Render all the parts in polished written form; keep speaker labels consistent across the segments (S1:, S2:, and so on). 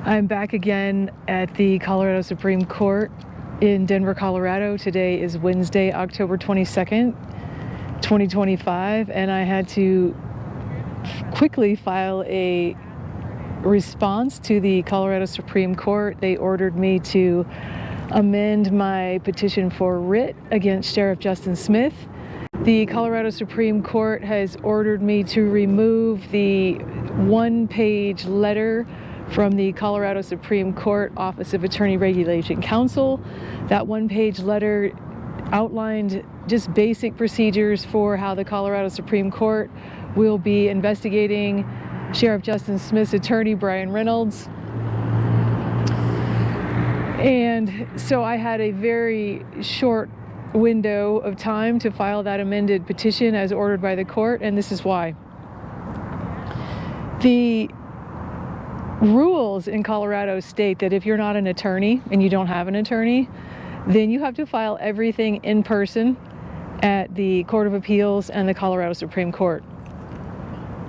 S1: I'm back again at the Colorado Supreme Court in Denver, Colorado. Today is Wednesday, October 22nd, 2025, and I had to quickly file a response to the Colorado Supreme Court. They ordered me to amend my petition for writ against Sheriff Justin Smith. The Colorado Supreme Court has ordered me to remove the one-page letter from the Colorado Supreme Court Office of Attorney Regulation Counsel. That one-page letter outlined just basic procedures for how the Colorado Supreme Court will be investigating Sheriff Justin Smith's attorney, Brian Reynolds. And so I had a very short window of time to file that amended petition as ordered by the court, and this is why. The rules in Colorado state that if you're not an attorney and you don't have an attorney, then you have to file everything in person at the Court of Appeals and the Colorado Supreme Court.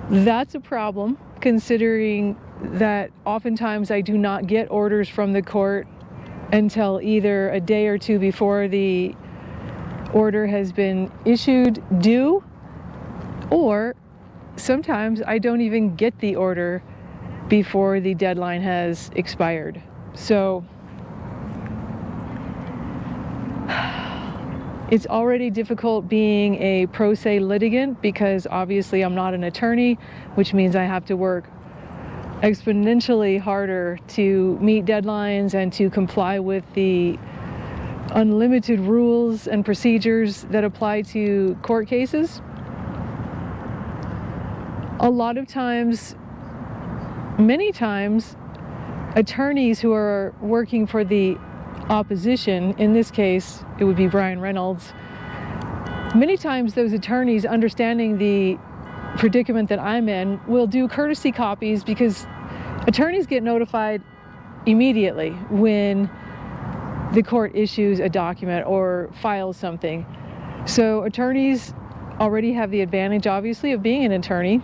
S1: That's a problem, considering that oftentimes I do not get orders from the court until either a day or two before the order has been issued due, or sometimes I don't even get the order before the deadline has expired. So it's already difficult being a pro se litigant because obviously I'm not an attorney, which means I have to work exponentially harder to meet deadlines and to comply with the unlimited rules and procedures that apply to court cases. A lot of times, many times, attorneys who are working for the opposition, in this case it would be Brian Reynolds, many times those attorneys, understanding the predicament that I'm in, will do courtesy copies, because attorneys get notified immediately when the court issues a document or files something. So attorneys already have the advantage, obviously, of being an attorney.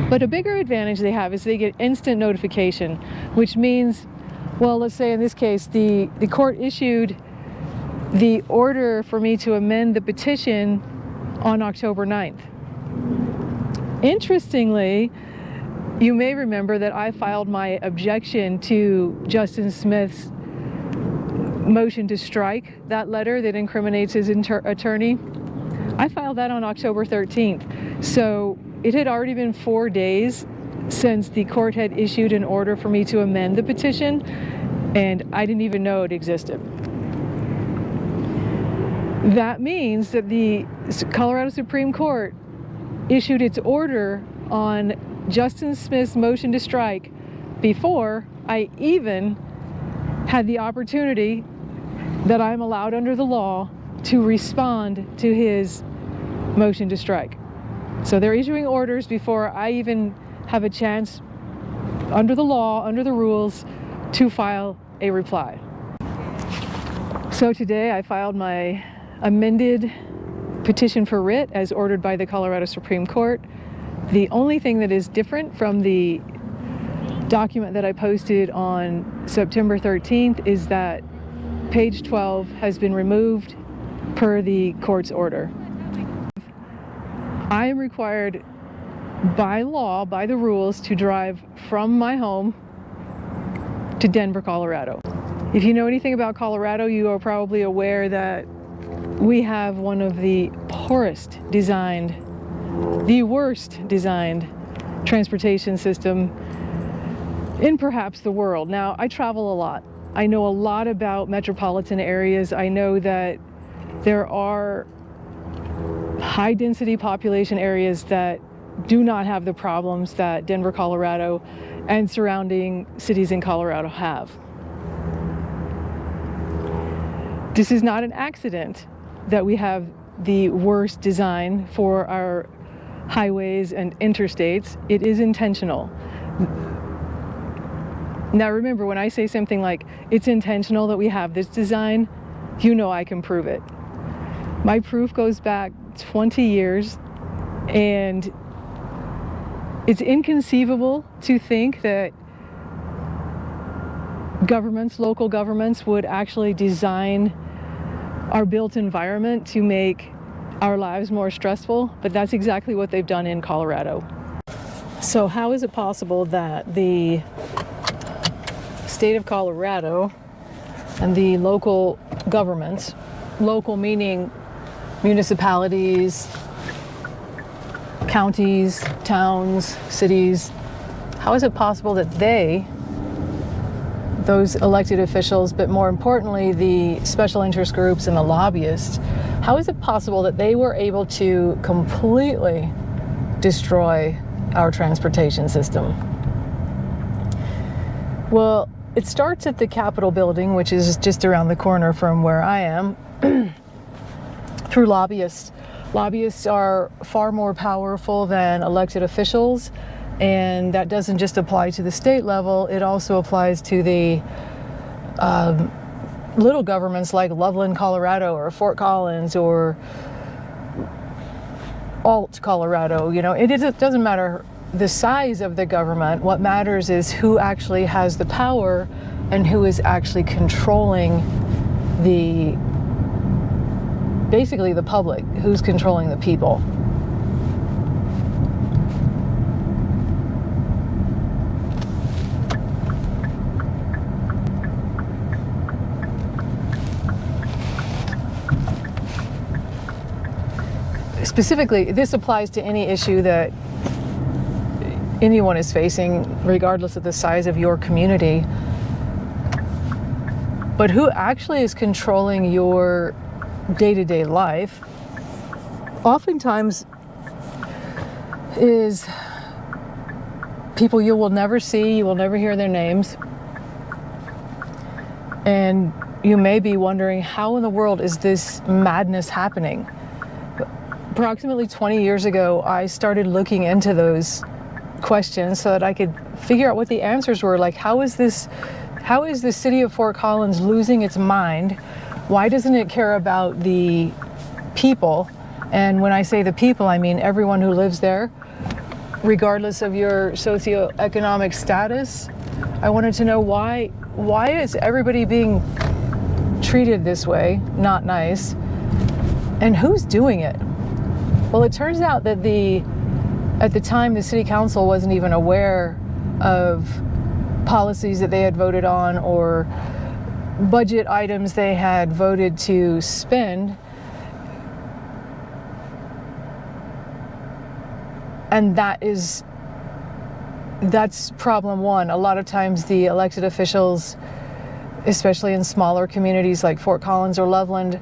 S1: But a bigger advantage they have is they get instant notification, which means, well, let's say in this case, the court issued the order for me to amend the petition on October 9th. Interestingly, you may remember that I filed my objection to Justin Smith's motion to strike that letter that incriminates his attorney. I filed that on October 13th. So it had already been 4 days since the court had issued an order for me to amend the petition, and I didn't even know it existed. That means that the Colorado Supreme Court issued its order on Justin Smith's motion to strike before I even had the opportunity that I'm allowed under the law to respond to his motion to strike. So they're issuing orders before I even have a chance, under the law, under the rules, to file a reply. So today I filed my amended petition for writ as ordered by the Colorado Supreme Court. The only thing that is different from the document that I posted on September 13th is that page 12 has been removed per the court's order. I am required by law, by the rules, to drive from my home to Denver, Colorado. If you know anything about Colorado, you are probably aware that we have one of the poorest designed, the worst designed transportation system in perhaps the world. Now, I travel a lot. I know a lot about metropolitan areas. I know that there are high density population areas that do not have the problems that Denver, Colorado and surrounding cities in Colorado have. This is not an accident that we have the worst design for our highways and interstates. It is intentional. Now remember, when I say something like it's intentional that we have this design, you know I can prove it. My proof goes back 20 years, and it's inconceivable to think that governments, local governments, would actually design our built environment to make our lives more stressful, but that's exactly what they've done in Colorado. So how is it possible that the state of Colorado and the local governments, local meaning municipalities, counties, towns, cities, how is it possible that those elected officials, but more importantly, the special interest groups and the lobbyists, how is it possible that they were able to completely destroy our transportation system? Well, it starts at the Capitol building, which is just around the corner from where I am, through lobbyists. Lobbyists are far more powerful than elected officials, and that doesn't just apply to the state level, it also applies to the little governments like Loveland, Colorado, or Fort Collins, or Alt, Colorado. You know, it doesn't matter the size of the government. What matters is who actually has the power and who is actually controlling basically the public, who's controlling the people. Specifically, this applies to any issue that anyone is facing, regardless of the size of your community. But who actually is controlling your day-to-day life oftentimes is people you will never see, you will never hear their names, and you may be wondering, how in the world is this madness happening? Approximately 20 years ago, I started looking into those questions so that I could figure out what the answers were. Like, how is the city of Fort Collins losing its mind? Why doesn't it care about the people? And when I say the people, I mean everyone who lives there, regardless of your socioeconomic status. I wanted to know why is everybody being treated this way, not nice, and who's doing it? Well, it turns out that at the time, the city council wasn't even aware of policies that they had voted on or budget items they had voted to spend. And that's problem one. A lot of times the elected officials, especially in smaller communities like Fort Collins or Loveland,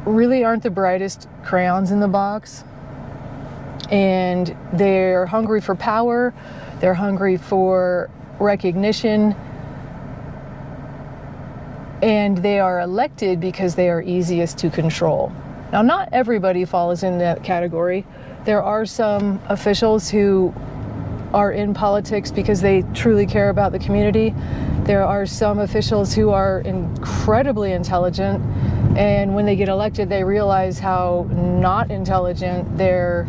S1: really aren't the brightest crayons in the box. And they're hungry for power, they're hungry for recognition, and they are elected because they are easiest to control. Now, not everybody falls in that category. There are some officials who are in politics because they truly care about the community. There are some officials who are incredibly intelligent, and when they get elected, they realize how not intelligent their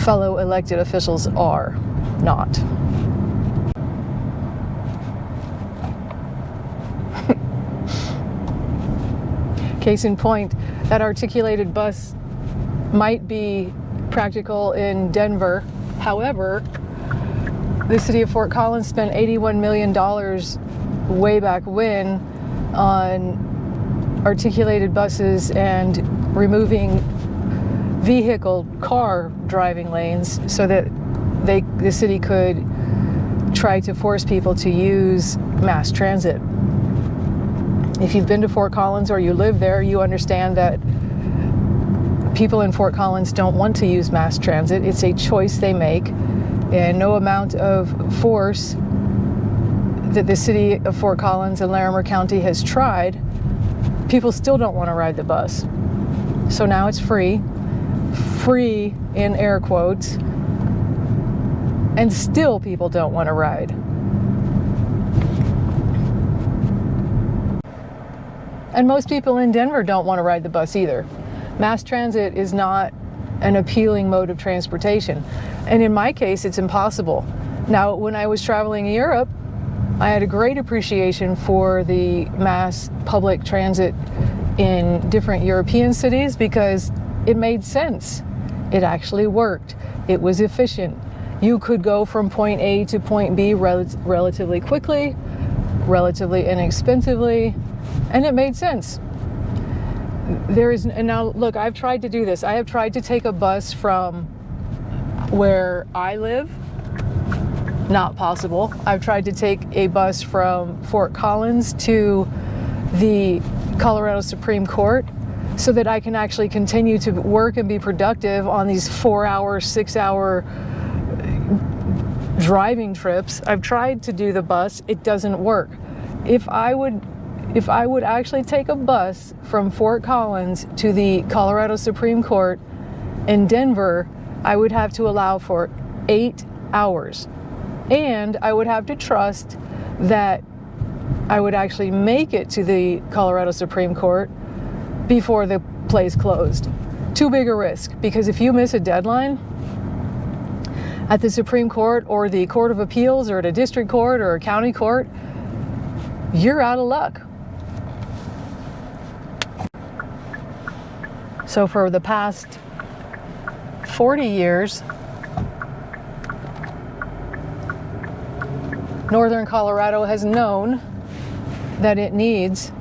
S1: fellow elected officials are not. Case in point, that articulated bus might be practical in Denver. However, the city of Fort Collins spent $81 million way back when on articulated buses and removing car driving lanes so that the city could try to force people to use mass transit. If you've been to Fort Collins or you live there, you understand that people in Fort Collins don't want to use mass transit. It's a choice they make, and no amount of force that the city of Fort Collins and Larimer County has tried, people still don't want to ride the bus. So now it's free in air quotes, and still people don't want to ride. And most people in Denver don't want to ride the bus either. Mass transit is not an appealing mode of transportation. And in my case, it's impossible. Now, when I was traveling in Europe, I had a great appreciation for the mass public transit in different European cities because it made sense. It actually worked. It was efficient. You could go from point A to point B relatively quickly, relatively inexpensively, and it made sense. And now look, I've tried to do this. I have tried to take a bus from where I live. Not possible. I've tried to take a bus from Fort Collins to the Colorado Supreme Court so that I can actually continue to work and be productive on these 4-hour, 6-hour driving trips. I've tried to do the bus. It doesn't work. If I would actually take a bus from Fort Collins to the Colorado Supreme Court in Denver, I would have to allow for 8 hours. And I would have to trust that I would actually make it to the Colorado Supreme Court before the place closed. Too big a risk, because if you miss a deadline at the Supreme Court or the Court of Appeals or at a district court or a county court, you're out of luck. So for the past 40 years, Northern Colorado has known that it needs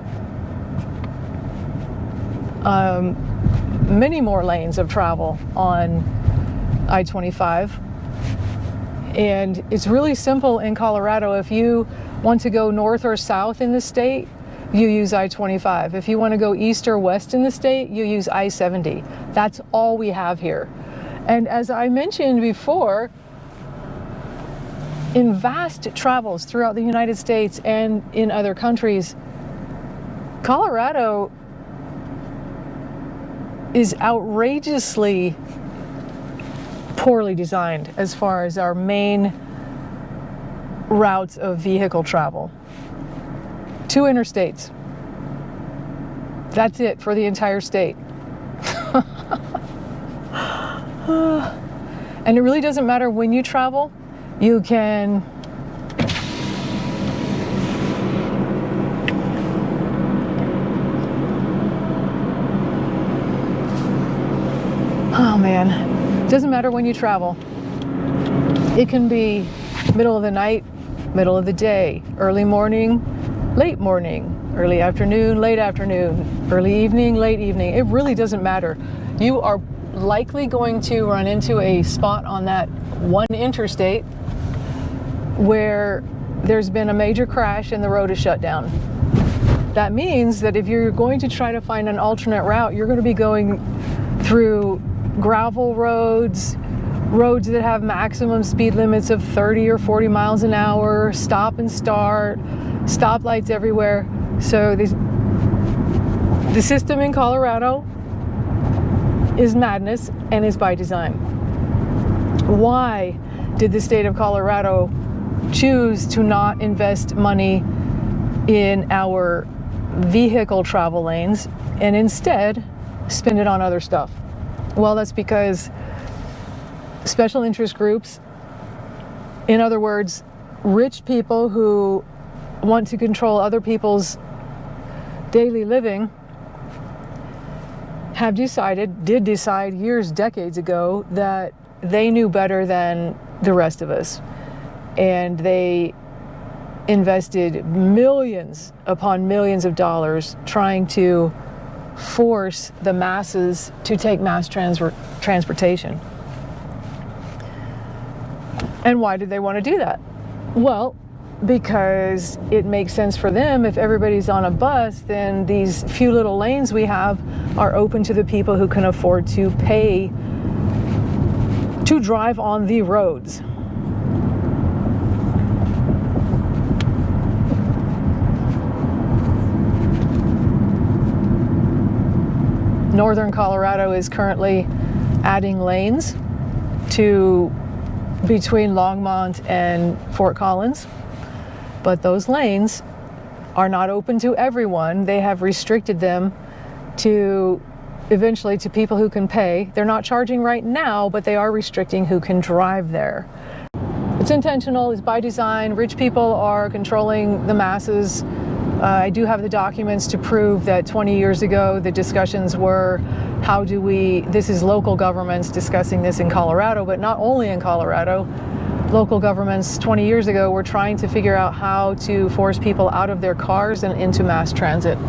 S1: many more lanes of travel on I-25. And it's really simple in Colorado. If you want to go north or south in the state, you use I-25. If you want to go east or west in the state, you use I-70. That's all we have here. And as I mentioned before, in vast travels throughout the United States and in other countries, Colorado is outrageously poorly designed as far as our main routes of vehicle travel. 2 interstates. That's it for the entire state. And it really doesn't matter when you travel. You can oh man, doesn't matter when you travel. It can be middle of the night, middle of the day, early morning, late morning, early afternoon, late afternoon, early evening, late evening. It really doesn't matter. You are likely going to run into a spot on that one interstate where there's been a major crash and the road is shut down. That means that if you're going to try to find an alternate route, you're going to be going through gravel roads, roads that have maximum speed limits of 30 or 40 miles an hour, stop and start, stoplights everywhere. So the system in Colorado is madness and is by design. Why did the state of Colorado choose to not invest money in our vehicle travel lanes and instead spend it on other stuff? Well, that's because special interest groups, in other words, rich people who want to control other people's daily living, did decide decades ago that they knew better than the rest of us. And they invested millions upon millions of dollars trying to force the masses to take mass transportation. And why did they want to do that? Well, because it makes sense for them. If everybody's on a bus, then these few little lanes we have are open to the people who can afford to pay to drive on the roads. Northern Colorado is currently adding lanes to between Longmont and Fort Collins, but those lanes are not open to everyone. They have restricted them to eventually to people who can pay. They're not charging right now, but they are restricting who can drive there. It's intentional, it's by design. Rich people are controlling the masses. I do have the documents to prove that 20 years ago the discussions were, how do we, this is local governments discussing this in Colorado, but not only in Colorado. Local governments 20 years ago were trying to figure out how to force people out of their cars and into mass transit.